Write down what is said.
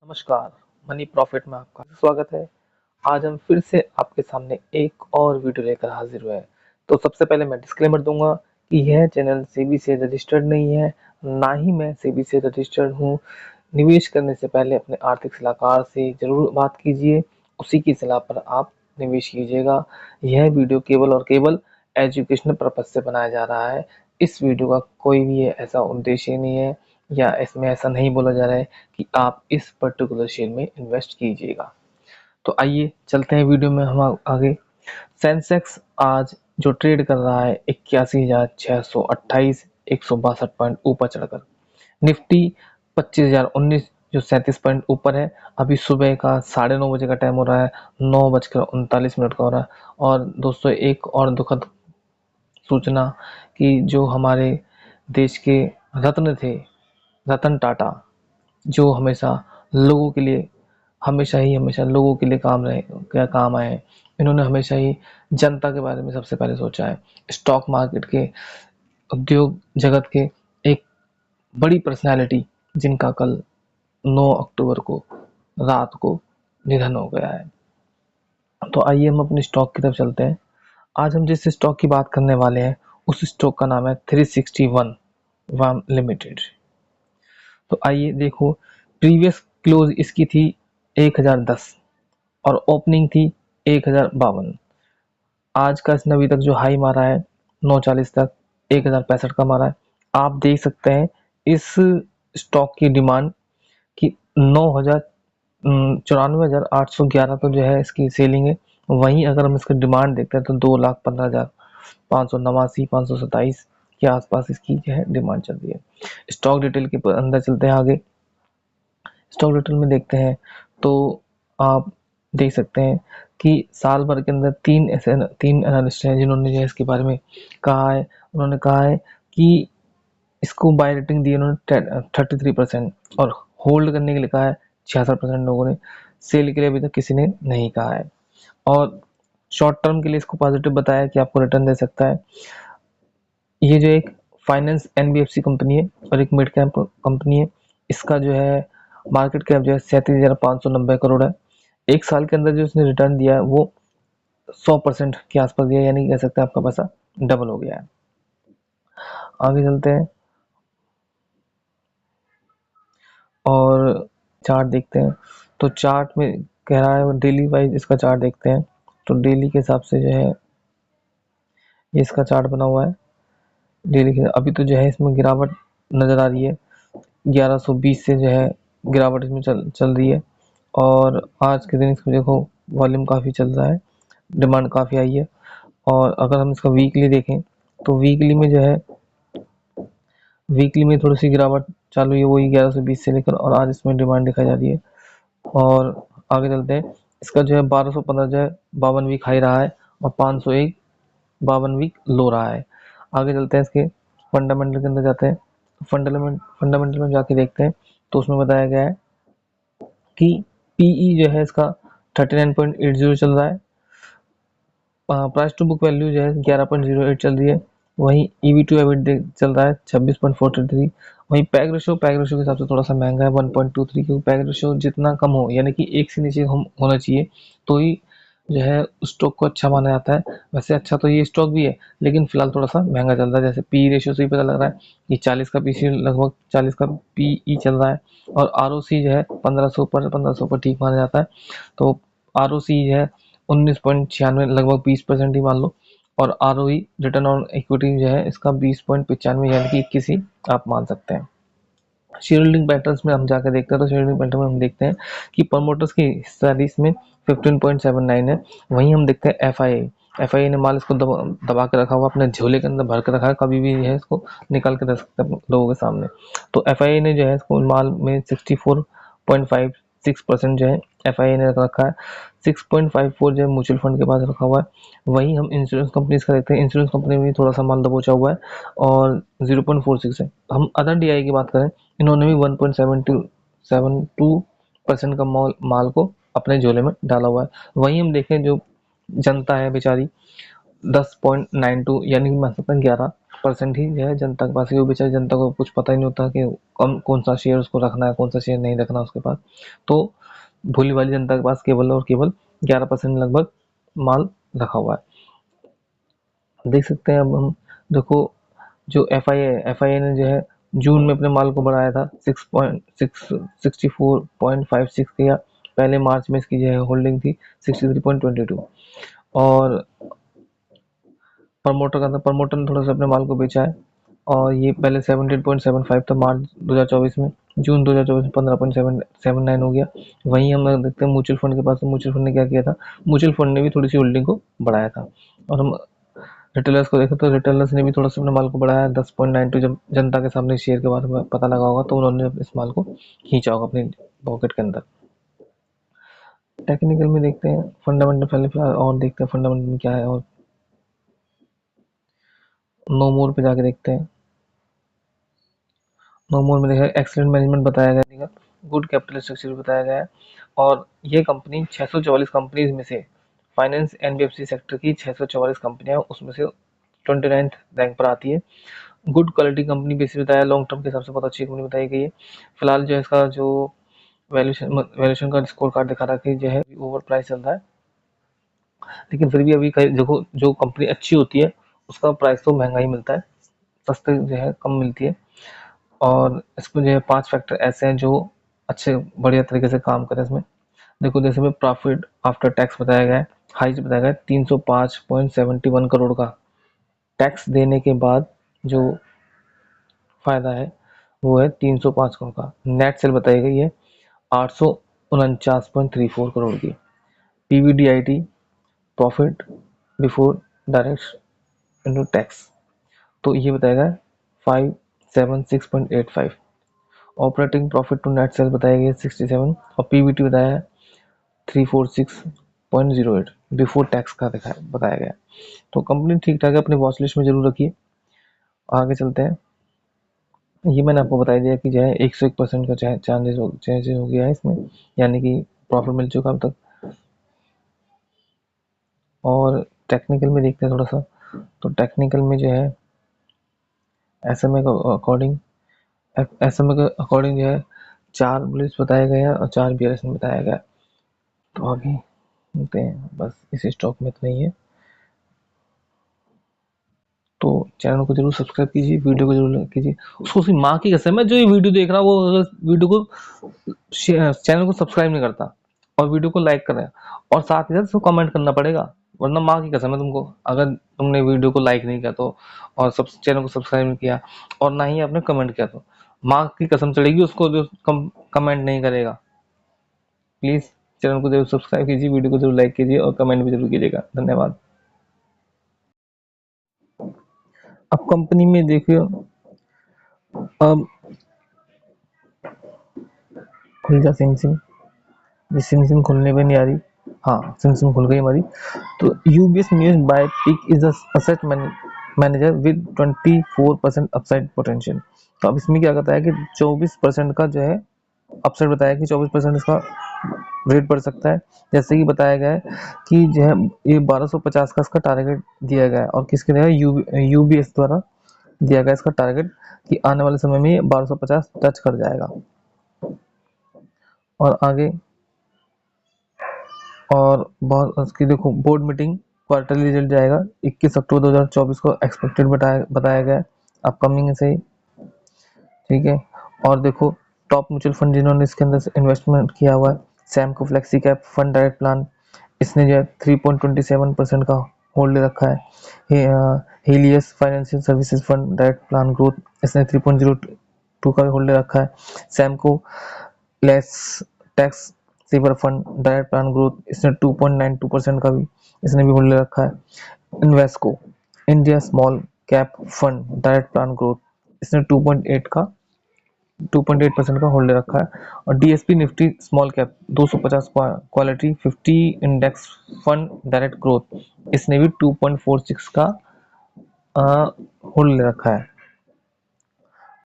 नमस्कार, money profit में आपका स्वागत है। आज हम फिर से आपके सामने एक और वीडियो लेकर हाजिर हुए हैं। तो सबसे पहले मैं डिस्क्लेमर दूंगा कि यह चैनल सेबी से रजिस्टर्ड नहीं है, ना ही मैं सेबी से रजिस्टर्ड हूँ। निवेश करने से पहले अपने आर्थिक सलाहकार से जरूर बात कीजिए, उसी की सलाह पर आप निवेश कीजिएगा। यह वीडियो केवल और केवल एजुकेशनल पर्पज से बनाया जा रहा है। इस वीडियो का कोई भी ऐसा उद्देश्य नहीं है या इसमें ऐसा नहीं बोला जा रहा है कि आप इस पर्टिकुलर शेयर में इन्वेस्ट कीजिएगा। तो आइए चलते हैं वीडियो में हम आगे। सेंसेक्स आज जो ट्रेड कर रहा है 81,628, 162 पॉइंट ऊपर चढ़कर। निफ्टी 25,019 जो 37 पॉइंट ऊपर है। अभी सुबह का 9:30 बजे का टाइम हो रहा है, 9:39 का हो रहा है। और दोस्तों एक और दुखद सूचना कि जो हमारे देश के रत्न थे, रतन टाटा, जो हमेशा लोगों के लिए हमेशा लोगों के लिए काम आए। इन्होंने हमेशा ही जनता के बारे में सबसे पहले सोचा है। स्टॉक मार्केट के, उद्योग जगत के एक बड़ी पर्सनैलिटी जिनका कल 9 अक्टूबर को रात को निधन हो गया है। तो आइए हम अपने स्टॉक की तरफ चलते हैं। आज हम जिस स्टॉक की बात करने वाले हैं उस स्टॉक का नाम है 361 वाम लिमिटेड। तो आइए देखो, प्रीवियस क्लोज इसकी थी 1010 और ओपनिंग थी 1052। आज का इसने अभी तक जो हाई मारा है 940 तक 1065 का मारा है। आप देख सकते हैं इस स्टॉक की डिमांड की 94,811 तो जो है इसकी सेलिंग है। वहीं अगर हम इसकी डिमांड देखते हैं तो 2,15,589, 527 के आसपास इसकी जो है डिमांड चल रही है। स्टॉक डिटेल के अंदर चलते हैं आगे। स्टॉक डिटेल में देखते हैं तो आप देख सकते हैं कि साल भर के अंदर तीन एनालिस्ट हैं जिन्होंने जो है इसके बारे में कहा है। उन्होंने कहा है कि इसको बाय रेटिंग दी उन्होंने 33% और होल्ड करने के लिए कहा है 66% लोगों ने। सेल के लिए अभी तक किसी ने नहीं कहा है और शॉर्ट टर्म के लिए इसको पॉजिटिव बताया कि आपको रिटर्न दे सकता है। ये जो एक फाइनेंस एनबीएफसी कंपनी है और एक मिड कैप कंपनी है। इसका जो है मार्केट कैप जो है 37,590 करोड़ है। एक साल के अंदर जो इसने रिटर्न दिया है वो 100% के आसपास दिया, यानी कह सकते हैं आपका पैसा डबल हो गया है। आगे चलते हैं और चार्ट देखते हैं। तो चार्ट में कह रहा है डेली वाइज इसका चार्ट देखते हैं। तो डेली के हिसाब से जो है ये इसका चार्ट बना हुआ है। डेली के अभी तो जो है इसमें गिरावट नजर आ रही है। 1120 से जो है गिरावट इसमें चल रही है। और आज के दिन इसको देखो वॉल्यूम काफ़ी चल रहा है, डिमांड काफ़ी आई है। और अगर हम इसका वीकली देखें तो वीकली में जो है वीकली में थोड़ी सी गिरावट चालू हुई है, वही 1120 से लेकर, और आज इसमें डिमांड दिखाई जा रही है। और आगे चलते हैं। इसका जो है 1215 जो है 52 वीक हाई रहा है और 501 52 वीक लो रहा है। आगे चलते हैं, इसके फंडामेंटल के अंदर जाते हैं। फंडामेंटल में जाके देखते हैं तो उसमें बताया गया है कि पीई जो है इसका 39.80 चल रहा है। प्राइस टू बुक वैल्यू जो है 11.08 चल रही है। वहीं ईवी टू एबिट चल रहा है 26.43। वहीं पैग रेशो के हिसाब से थोड़ा सा महंगा है 1.23, क्योंकि पैग रेशो जितना कम हो, यानी कि एक से नीचे हम होना चाहिए तो ही जो है उस स्टॉक को अच्छा माना जाता है। वैसे अच्छा तो ये स्टॉक भी है, लेकिन फिलहाल थोड़ा सा महंगा चल रहा है। जैसे पी रेशियो से ही पता लग रहा है कि 40 का पीसी, लगभग 40 का पीई चल रहा है। और आरओसी जो है 1500 पर ठीक माना जाता है। तो आरओसी जो है 19.96, लगभग 20% ही मान लो। और आरओई रिटर्न ऑन इक्विटी जो है इसका 20.95, यानी कि 21 ही आप मान सकते हैं। शेयर होल्डिंग पैटर्न्स में हम जाकर देखते हैं तो शेयर होल्डिंग पैटर्न में हम देखते हैं कि प्रमोटर्स की हिस्सेदारी इसमें 15.79 है। वहीं हम देखते हैं एफआईआई ने माल इसको दबा के रखा हुआ, अपने झोले के अंदर भर के रखा है, कभी भी है इसको निकाल के रख सकते हैं लोगों के सामने। तो एफआईआई ने जो है इसको माल में 64.56% जो है एफआईआई ने रखा है। 6.54 जो है म्यूचुअल फंड के पास रखा हुआ है। वहीं हम इंश्योरेंस कंपनीज का देखते हैं। इंश्योरेंस कंपनी में थोड़ा सा माल दबोचा हुआ है और 0.46 है। हम अदर डीआई की बात करें, इन्होंने भी 1.72% का माल को अपने झोले में डाला हुआ है। वहीं हम देखें जो जनता है बेचारी 10.92, यानी कि मैं सकता 11 परसेंट ही जो है जनता के पास, वो बेचारी जनता को कुछ पता ही नहीं होता कि कौन सा शेयर उसको रखना है, कौन सा शेयर नहीं रखना उसके पास। तो भोली भाली जनता के पास केवल और केवल 11% लगभग माल रखा हुआ है। देख सकते हैं अब हम, देखो जो एफ आई ए ने जो है जून में अपने माल को बढ़ाया था 64.56 किया। पहले मार्च में इसकी जो है होल्डिंग थी 63.22। और प्रमोटर ने थोड़ा सा अपने माल को बेचा है, और ये पहले 17.75 था मार्च 2024 में। जून 2024 में 15.79 हो गया। वहीं हम देखते हैं म्यूचुअल फंड के पास, तो म्यूचुअल फंड ने क्या किया था, म्यूचुअल फंड ने भी थोड़ी सी होल्डिंग को बढ़ाया था। और हम रिटेलर्स को देखें तो रिटेलर्स ने भी थोड़ा सा अपने माल को बढ़ाया 10.92। जब जनता के सामने शेयर के बारे में पता लगा होगा तो उन्होंने इस माल को खींचा होगा अपनी पॉकेट के अंदर। टेक्निकल में देखते हैं, फंडामेंटल पहले फिलहाल और देखते हैं फंडामेंटल में क्या है। और नो मोर पे जाके देखते हैं। नो मोर में देखा एक्सीलेंट मैनेजमेंट बताया गया, गुड कैपिटल स्ट्रक्चर बताया गया है। और ये कंपनी 644 कंपनीज में से फाइनेंस एनबीएफसी सेक्टर की 644 कंपनियां, उसमें से 29th रैंक पर आती है। गुड क्वालिटी कंपनी बेसिस बताया, लॉन्ग टर्म के हिसाब से बहुत अच्छी कंपनी बताई गई है। फिलहाल जो है इसका जो वैल्यूएशन का स्कोर कार्ड दिखा रहा है कि जो है ओवर प्राइस चल रहा है, लेकिन फिर भी अभी देखो जो कंपनी अच्छी होती है उसका प्राइस तो महंगा ही मिलता है, सस्ते जो है कम मिलती है। और इसमें जो है 5 फैक्टर ऐसे हैं जो अच्छे बढ़िया तरीके से काम करें इसमें। देखो जैसे में प्रॉफिट आफ्टर टैक्स बताया गया है, हाइस्ट बताया गया है 305.71 करोड़ का। टैक्स देने के बाद जो फायदा है वो है 305 करोड़ का। नेट सेल बताई गई है 849.34 करोड़ की। PVDIT profit before direct into tax, तो ये बताएगा 576.85। Operating profit to net sale बताया गया 67, और पीबीटी बताया है 346.08 बिफोर टैक्स का बताया गया। तो कंपनी ठीक ठाक है, अपने वॉच लिस्ट में जरूर रखिए। आगे चलते हैं। ये मैंने आपको बता दिया कि जो है 101% का चेंजेस हो गया है इसमें, यानी कि प्रॉफिट मिल चुका अब तक। और टेक्निकल में देखते हैं थोड़ा सा, तो टेक्निकल में जो है एसएमए के अकॉर्डिंग जो है 4 बुलिश बताया गया और 4 बियर्स में बताया गया। तो आगे मिलते हैं, बस इस स्टॉक में इतना ही है। तो चैनल को जरूर सब्सक्राइब कीजिए, वीडियो को जरूर लाइक कीजिए। उसको उसकी माँ की कसम है, जो ये वीडियो देख रहा है वो अगर वीडियो को चैनल को सब्सक्राइब नहीं करता और वीडियो को लाइक कर रहा है, और साथ ही साथ उसको कमेंट करना पड़ेगा, वरना माँ की कसम है तुमको, अगर तुमने वीडियो को लाइक नहीं किया तो, और सब चैनल को सब्सक्राइब नहीं किया, और ना ही आपने कमेंट किया, तो माँ की कसम चढ़ेगी उसको जो कमेंट नहीं करेगा। प्लीज चैनल को जरूर सब्सक्राइब कीजिए, वीडियो को जरूर लाइक कीजिए और कमेंट भी जरूर कीजिएगा। धन्यवाद। अब कंपनी में देखिए, अब खुल जा सिम सिम, ये सिम सिम खुलने पे नहीं आ रही। हाँ सिम सिम खुल गई हमारी। तो UBS muse buy peak is asset manager with 24% upside potential. तो अब इसमें क्या कहता है कि 24% का जो है अपसाइड बताया कि 24% इसका रेट बढ़ सकता है। जैसे कि बताया गया है कि जो है ये 1250 का इसका टारगेट दिया गया है, और किसके द्वारा, यूबीएस द्वारा दिया गया इसका टारगेट कि आने वाले समय में ये 1250 टच कर जाएगा। और आगे और बहुत उसकी देखो बोर्ड मीटिंग क्वार्टरली रिजल्ट जाएगा 21 अक्टूबर 2024 को एक्सपेक्टेड बताया गया है, अपकमिंग से ही। ठीक है। और देखो टॉप म्यूचुअल फंड जिन्होंने इसके अंदर इन्वेस्टमेंट किया हुआ है, Samco flexi cap fund direct plan, इसने जो है 3.27% का होल्ड रखा है। Helios financial services fund direct plan growth, इसने 3.02 का होल्ड रखा है। Samco ELSS tax saver fund direct plan growth, इसने 2.92% का भी इसने भी होल्ड रखा है। Invesco India small cap fund direct plan growth, इसने 2.8% का होल्ड रखा है। और DSP Nifty small cap 250 quality 50 index fund direct growth, इसने भी 2.46 का होल्ड रखा है।